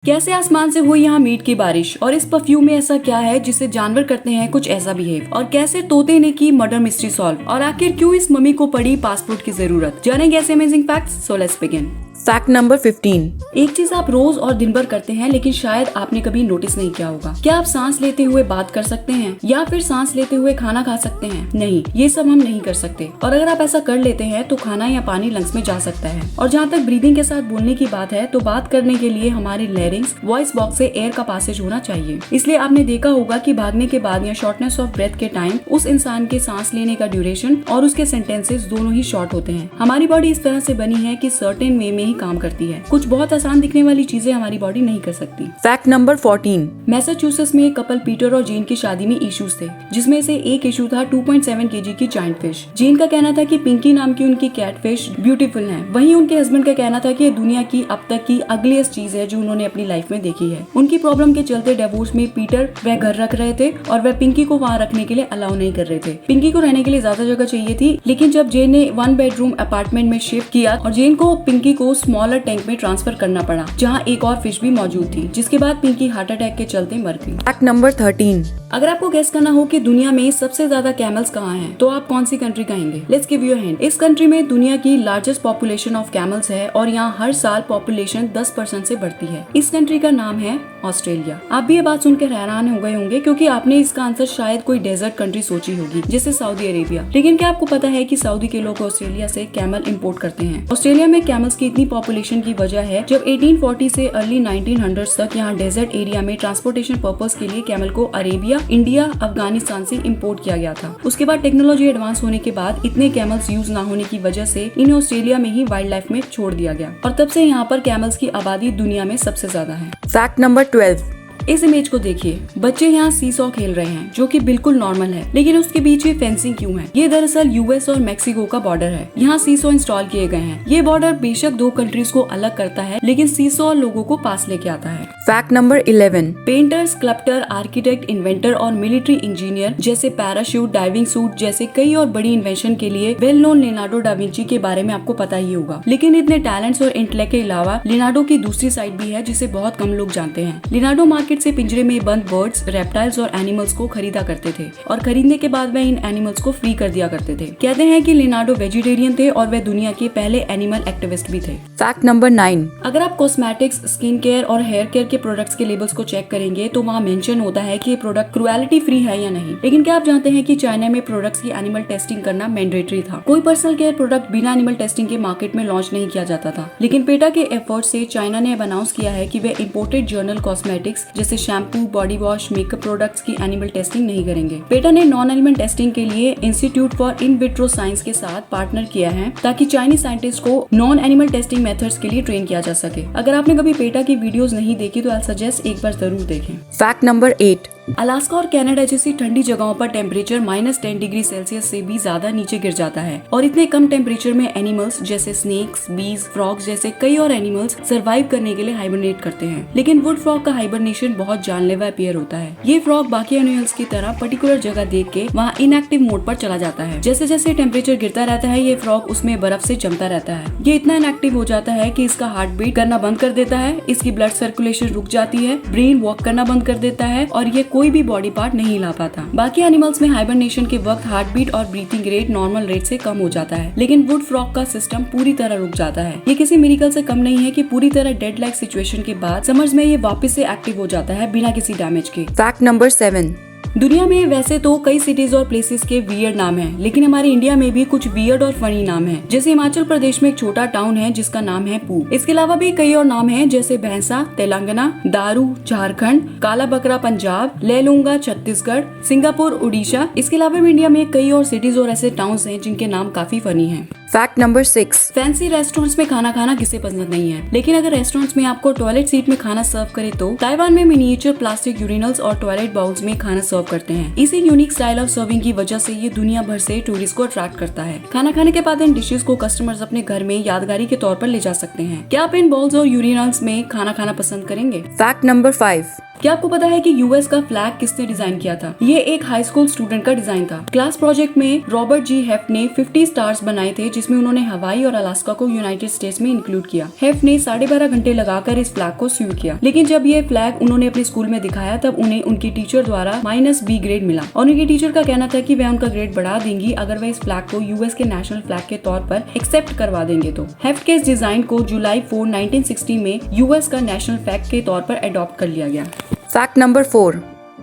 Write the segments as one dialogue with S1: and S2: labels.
S1: कैसे आसमान से हुई यहाँ मीट की बारिश और इस परफ्यूम में ऐसा क्या है जिससे जानवर करते हैं कुछ ऐसा बिहेव, और कैसे तोते ने की मर्डर मिस्ट्री सॉल्व, और आखिर क्यों इस मम्मी को पड़ी पासपोर्ट की जरूरत। जानेंगे ऐसे amazing facts. So let's begin.
S2: Fact number 15।
S1: एक चीज आप रोज और दिन भर करते हैं लेकिन शायद आपने कभी नोटिस नहीं किया होगा। क्या आप सांस लेते हुए बात कर सकते हैं या फिर सांस लेते हुए खाना खा सकते हैं? नहीं, ये सब हम नहीं कर सकते। और अगर आप ऐसा कर लेते हैं तो खाना या पानी लंग्स में जा सकता है। और जहाँ तक ब्रीदिंग के साथ बोलने की बात है तो बात करने के लिए हमारे लैरिंग्स वॉइस बॉक्स से एयर का पासेज होना चाहिए। इसलिए आपने देखा होगा कि भागने के बाद या शॉर्टनेस ऑफ ब्रेथ के टाइम उस इंसान के सांस लेने का ड्यूरेशन और उसके सेंटेंसेस दोनों ही शॉर्ट होते हैं। हमारी बॉडी इस तरह से बनी है कि सर्टेन वे में ही काम करती है। कुछ बहुत आसान दिखने वाली चीजें हमारी बॉडी नहीं कर सकती।
S2: Fact number 14।
S1: मैसाचुसेट्स में एक कपल पीटर और जीन की शादी में इश्यूज थे, जिसमें से एक इशू था 2.7 kg की जायंट फिश। जीन का कहना था कि पिंकी नाम की उनकी कैट फिश ब्यूटीफुल है। वहीं उनके हस्बैंड का कहना था कि ये दुनिया की अब तक की अगलीस्ट चीज है जो उन्होंने अपनी लाइफ में देखी है। उनकी प्रॉब्लम के चलते डिवोर्स में पीटर वह घर रख रहे थे और वह पिंकी को वहाँ रखने के लिए अलाउ नहीं कर रहे थे। पिंकी को रहने के लिए ज्यादा जगह चाहिए थी, लेकिन जब जेन ने 1 बेडरूम अपार्टमेंट में शिफ्ट किया और जेन को पिंकी को स्मॉलर टैंक में ट्रांसफर करना पड़ा, जहाँ एक और फिश भी मौजूद थी, जिसके बाद पिंकी हार्ट अटैक के चलते मर गई।
S2: Fact number 13।
S1: अगर आपको गेस करना हो कि दुनिया में सबसे ज्यादा कैमल्स कहाँ हैं, तो आप कौन सी कंट्री कहेंगे? Let's give you a hint. इस कंट्री में दुनिया की लार्जेस्ट पॉपुलेशन ऑफ कैमल्स है और यहाँ हर साल पॉपुलेशन 10% से बढ़ती है। इस कंट्री का नाम है ऑस्ट्रेलिया। आप भी ये बात सुनकर हैरान हो गए होंगे क्योंकि आपने इसका आंसर शायद कोई डेजर्ट कंट्री सोची होगी, जैसे सऊदी अरेबिया। लेकिन क्या आपको पता है कि सऊदी के लोग ऑस्ट्रेलिया से कैमल इंपोर्ट करते हैं? ऑस्ट्रेलिया में कैमल्स की इतनी पॉपुलेशन की वजह है जब 1840 से अर्ली 1900 तक यहाँ डेजर्ट एरिया में ट्रांसपोर्टेशन पर्पस के लिए कैमल को अरेबिया, इंडिया, अफगानिस्तान से इंपोर्ट किया गया था। उसके बाद टेक्नोलॉजी एडवांस होने के बाद इतने कैमल्स यूज ना होने की वजह से इन्हें ऑस्ट्रेलिया में ही वाइल्ड लाइफ में छोड़ दिया गया और तब से यहाँ पर कैमल्स की आबादी दुनिया में सबसे ज्यादा है।
S2: Fact number 12।
S1: इस इमेज को देखिए, बच्चे यहाँ सीसॉ खेल रहे हैं जो कि बिल्कुल नॉर्मल है, लेकिन उसके बीच ये फेंसिंग क्यों है? ये दरअसल यूएस और मेक्सिको का बॉर्डर है। यहाँ सीसॉ इंस्टॉल किए गए हैं। ये बॉर्डर बेशक दो कंट्रीज को अलग करता है, लेकिन सीसॉ लोगों को पास लेके आता है।
S2: Fact number 11।
S1: Painter, sculptor, architect, inventor और मिलिट्री इंजीनियर जैसे पैराशूट, डाइविंग सूट जैसे कई और बड़ी इन्वेंशन के लिए well known Leonardo da Vinci के बारे में आपको पता ही होगा। लेकिन इतने टैलेंट्स और इंटेलेक्ट के अलावा लियोनार्डो की दूसरी साइड भी है जिसे बहुत कम लोग जानते हैं। लियोनार्डो मार्केट से पिंजरे में बंद बर्ड्स, रेप्टाइल्स और एनिमल्स को खरीदा करते थे और खरीदने के बाद वह इन एनिमल्स को फ्री कर दिया करते थे। कहते हैं कि लियोनार्डो वेजिटेरियन थे और वह दुनिया के पहले एनिमल एक्टिविस्ट भी थे।
S2: Fact number 9।
S1: अगर आप कॉस्मेटिक्स, स्किन केयर और हेयर केयर के प्रोडक्ट्स के लेबल्स को चेक करेंगे तो वहाँ मेंशन होता है कि ये प्रोडक्ट क्रुएलिटी फ्री है या नहीं। लेकिन क्या आप जानते हैं कि चाइना में प्रोडक्ट्स की एनिमल टेस्टिंग करना मैंडेटरी था। कोई पर्सनल केयर प्रोडक्ट बिना एनिमल टेस्टिंग के मार्केट में लॉन्च नहीं किया जाता था। लेकिन पेटा के एफर्ट से चाइना ने अब अनाउंस किया है कि वे इम्पोर्टेड जर्नल कॉस्मेटिक्स जैसे shampoo, body wash, makeup products की एनिमल टेस्टिंग नहीं करेंगे। पेटा ने नॉन एनिमल टेस्टिंग के लिए institute for in vitro science के साथ पार्टनर किया है ताकि चाइनीज साइंटिस्ट को नॉन एनिमल टेस्टिंग मेथड्स के लिए ट्रेन किया जा सके। अगर आपने कभी पेटा की वीडियोस नहीं देखी तो आई सजेस्ट एक बार जरूर देखें।
S2: Fact number 8।
S1: अलास्का और कनाडा जैसी ठंडी जगहों पर टेम्परेचर -10 डिग्री सेल्सियस से भी ज्यादा नीचे गिर जाता है और इतने कम टेम्परेचर में एनिमल्स जैसे स्नेक्स, बीज, फ्रॉग्स जैसे कई और एनिमल्स सरवाइव करने के लिए हाइबरनेट करते हैं। लेकिन वुड फ्रॉग का हाइबरनेशन बहुत जानलेवा अपीयर होता है। ये फ्रॉग बाकी एनिमल्स की तरह पर्टिकुलर जगह देख के वहाँ इनएक्टिव मोड पर चला जाता है। जैसे जैसे टेम्परेचर गिरता रहता है ये फ्रॉग उसमें बर्फ से जमता रहता है। ये इतना इनएक्टिव हो जाता है कि इसका हार्ट बीट करना बंद कर देता है, इसकी ब्लड सर्कुलेशन रुक जाती है, ब्रेन वर्क करना बंद कर देता है और ये कोई भी बॉडी पार्ट नहीं हिला पाता। बाकी एनिमल्स में हाइबरनेशन के वक्त हार्ट बीट और ब्रीथिंग रेट नॉर्मल रेट से कम हो जाता है, लेकिन वुड फ्रॉग का सिस्टम पूरी तरह रुक जाता है। ये किसी मिरेकल से कम नहीं है कि पूरी तरह डेड लाइक सिचुएशन के बाद समर्स में ये वापस से एक्टिव हो जाता है बिना किसी डैमेज के।
S2: Fact number 7।
S1: दुनिया में वैसे तो कई सिटीज और प्लेसेस के वियर्ड नाम हैं, लेकिन हमारे इंडिया में भी कुछ वियर्ड और फनी नाम हैं। जैसे हिमाचल प्रदेश में एक छोटा टाउन है जिसका नाम है पू। इसके अलावा भी कई और नाम हैं जैसे भैंसा तेलंगाना, दारू झारखंड, काला बकरा पंजाब, लेलूंगा छत्तीसगढ़, सिंगापुर उड़ीसा। इसके अलावा भी इंडिया में कई और सिटीज और ऐसे टाउन्स हैं जिनके नाम काफी फनी हैं।
S2: Fact number 6।
S1: फैंसी रेस्टोरेंट्स में खाना खाना किसे पसंद नहीं है, लेकिन अगर रेस्टोरेंट्स में आपको टॉयलेट सीट में खाना सर्व करे तो ताइवान में मिनिएचर प्लास्टिक यूरिनल्स और टॉयलेट बाउल्स में खाना सर्व करते हैं। इसी यूनिक स्टाइल ऑफ सर्विंग की वजह से ये दुनिया भर से टूरिस्ट को अट्रैक्ट करता है। खाना खाने के बाद इन डिशेस को कस्टमर्स अपने घर में यादगारी के तौर पर ले जा सकते हैं। क्या आप इन बाउल्स और यूरिनल्स में खाना खाना पसंद करेंगे?
S2: Fact number 5।
S1: क्या आपको पता है कि यूएस का फ्लैग किसने डिजाइन किया था? ये एक हाई स्कूल स्टूडेंट का डिजाइन था। क्लास प्रोजेक्ट में रॉबर्ट जी हेफ्ट ने 50 स्टार्स बनाए थे, जिसमें उन्होंने हवाई और अलास्का को यूनाइटेड स्टेट्स में इंक्लूड किया। हेफ्ट ने 12.5 घंटे लगाकर इस फ्लैग को स्यू किया, लेकिन जब ये फ्लैग उन्होंने अपने स्कूल में दिखाया तब उन्हें उनकी टीचर द्वारा -B ग्रेड मिला और उनकी टीचर का कहना था कि वह उनका ग्रेड बढ़ा देंगी अगर वह इस फ्लैग को यूएस के नेशनल फ्लैग के तौर पर एक्सेप्ट करवा देंगे। तो हेफ्ट के इस डिजाइन को जुलाई 4, 1960 में यूएस का नेशनल फ्लैग के तौर पर अडॉप्ट कर लिया गया।
S2: Fact number 4.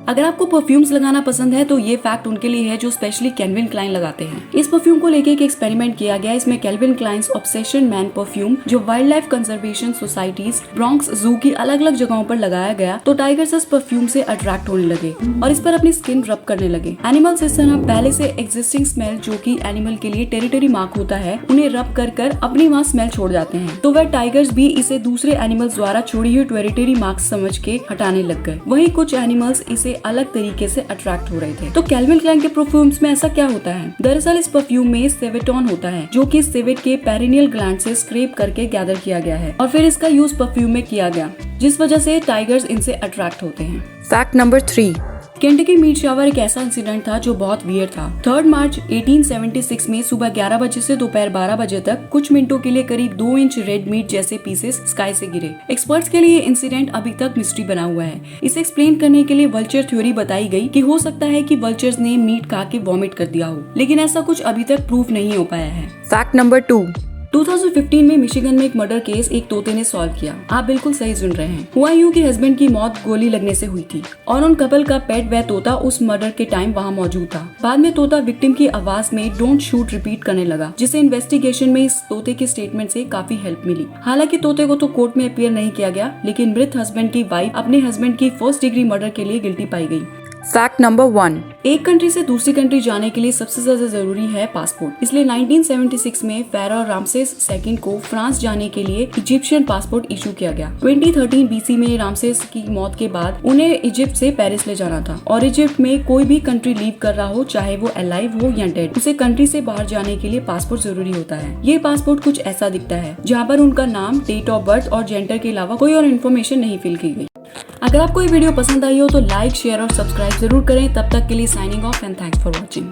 S1: अगर आपको परफ्यूम्स लगाना पसंद है तो ये फैक्ट उनके लिए है जो स्पेशली कैल्विन क्लाइन लगाते हैं। इस परफ्यूम को लेके एक एक्सपेरिमेंट किया गया। इसमें कैल्विन क्लाइन्स ऑब्सेशन मैन परफ्यूम जो wild life conservation societies Bronx जू की अलग अलग जगहों पर लगाया गया तो टाइगर्स इस परफ्यूम से अट्रैक्ट होने लगे और इस पर अपनी स्किन रब करने लगे। एनिमल्स इस तरह पहले से एग्जिस्टिंग स्मेल जो कि एनिमल के लिए टेरिटरी मार्क होता है उन्हें रब कर अपनी वहाँ स्मेल छोड़ जाते हैं। तो वह टाइगर्स भी इसे दूसरे एनिमल्स द्वारा छोड़ी हुई टेरिटरी मार्क समझ के हटाने लग गए। वहीं कुछ एनिमल्स इसे अलग तरीके से अट्रैक्ट हो रहे थे। तो कैल्विन क्लाइन के परफ्यूम्स में ऐसा क्या होता है? दरअसल इस परफ्यूम में सेवेटॉन होता है जो कि सेवेट के पेरिनियल ग्लैंड से स्क्रैप करके गैदर किया गया है और फिर इसका यूज परफ्यूम में किया गया, जिस वजह से टाइगर्स इनसे अट्रैक्ट होते हैं।
S2: Fact number 3.
S1: Kentucky meat shower एक ऐसा इंसिडेंट था जो बहुत वियर्ड था। 3 मार्च 1876 में सुबह 11 बजे से दोपहर 12 बजे तक कुछ मिनटों के लिए करीब 2 इंच रेड मीट जैसे पीसेस स्काई से गिरे। एक्सपर्ट्स के लिए इंसिडेंट अभी तक मिस्ट्री बना हुआ है। इसे एक्सप्लेन करने के लिए वल्चर थ्योरी बताई गई कि हो सकता है कि वल्चर्स ने मीट खा के वॉमिट कर दिया हो, लेकिन ऐसा कुछ अभी तक प्रूफ नहीं हो पाया है।
S2: Fact number 2.
S1: 2015 में मिशिगन में एक मर्डर केस एक तोते ने सॉल्व किया। आप बिल्कुल सही सुन रहे हैं। हुआ यूं कि हस्बैंड की मौत गोली लगने से हुई थी और उन कपल का पेट वह तोता उस मर्डर के टाइम वहां मौजूद था। बाद में तोता विक्टिम की आवाज में डोंट शूट रिपीट करने लगा, जिसे इन्वेस्टिगेशन में इस तोते के स्टेटमेंट से काफी हेल्प मिली। हालांकि तोते को तो कोर्ट में अपीयर नहीं किया गया, लेकिन मृत हस्बैंड की वाइफ अपने हस्बैंड की 1st डिग्री मर्डर के लिए गिल्टी पाई गई।
S2: Fact number 1.
S1: एक कंट्री से दूसरी कंट्री जाने के लिए सबसे ज्यादा जरूरी है पासपोर्ट। इसलिए 1976 में फेराओ रामसेस II को फ्रांस जाने के लिए इजिप्शियन पासपोर्ट इशू किया गया। 2013 BC में रामसेस की मौत के बाद उन्हें इजिप्ट से पेरिस ले जाना था और इजिप्ट में कोई भी कंट्री लीव कर रहा हो, चाहे वो अलाइव हो या डेड, उसे कंट्री से बाहर जाने के लिए पासपोर्ट जरूरी होता है। ये पासपोर्ट कुछ ऐसा दिखता है जहाँ पर उनका नाम, डेट ऑफ बर्थ और जेंडर के अलावा कोई और इन्फॉर्मेशन नहीं फिल की गई। अगर आपको ये वीडियो पसंद आई हो तो लाइक, शेयर और सब्सक्राइब जरूर करें। तब तक के लिए signing off and thanks for watching.